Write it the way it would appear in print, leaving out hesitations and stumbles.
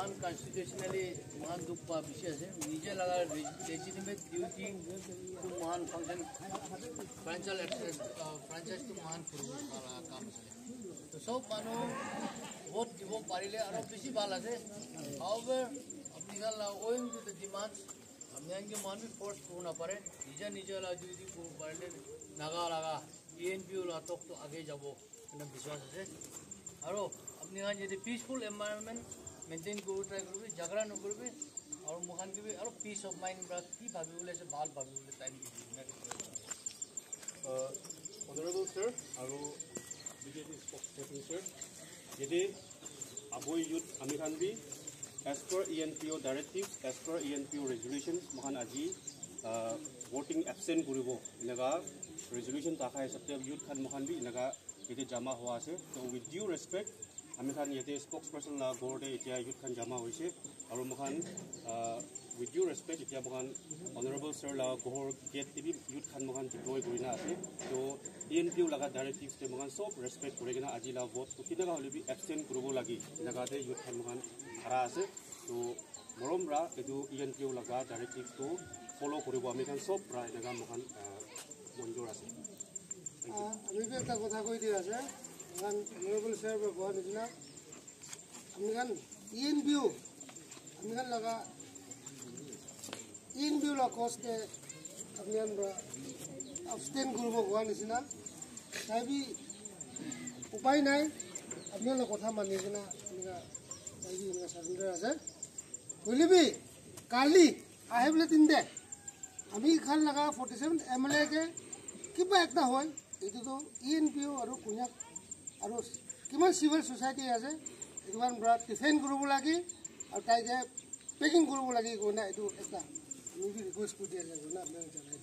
महान कॉन्स्टिट्यूशनली महान दुख पा विषय से नीचे लगा लेजिटिमेट ड्यूटी टू महान फंक्शन फ्रेंचाइज टू महान काम तो सब मानो वोट দিব পাৰিলে আৰু বেছি ভাল আছে however আপনি কাল owing to the demands আপনি আনকে মান भी फोर्स को ना पारे निजा ला ड्यूटी को पारले नागा लगा ENPO ला तो आगे जाबो ना विश्वास আছে আৰু আপনি কান যদি পিসফুল এনवायरनमेंट मेंटेन को ट्राई करबे झगड़ा न करबे और मुखान के भी और पीस ऑफ माइंड ब्रा की भाबिबले से बाल भाबिबले टाइम Honorable sir, আৰু BJP spokesperson sir, यदि अबोई youth आमी खान भी as per ENPO directives, as per ENPO resolutions, महान আজি voting absent करिबो इनगा resolution ताका हिसाबते youth खान महान भी इनगा यदि जमा हुआ से तो with due respect आमी खान यदि spokesperson ला गोरडे इतिया youth खान जमा होइसे और महान with due respect इतिया महान honorable sir ला गोर गेट टीवी youth खान महान deploy करिना आसे तो ENPO लगा directives ते महान सब respect करेगिना আজি ला vote तो किनगा होले भी absent करबो लागि लगाते youth खान महान हरा आसे तो मरमरा एदु ENPO लगा directives तो follow करिबो आमी खान सब प्राय लगा महान मंजूर आसे আমি একটা কথা কই দি আছে গান নরবল স্যার বহ নিনা আমি গান ENPO আমি গান লাগা ENPO লা কস্টে আমি আমরা abstain করব বহ নিনা তাইবি উপায় নাই আপনারা কথা মানি কিনা নিগা তাইবি নিগা সারেন্ডার আছে বলিবি কালি আহেবলে তিন দে আমি খান লাগা 47 এমএলএ কে কিবা একটা হয় এইটো তো ENPO আৰু কুনিয়া আৰু কিমান সিভিল সোসাইটি আছে একবাৰ ব্ৰাড ডিফেন্ড কৰিব লাগি আৰু তাইকে পেকিং কৰিব লাগি কোনা এইটো এটা আমি ৰিকুৱেষ্ট কৰি দিয়া যায় না আপোনাক জনাই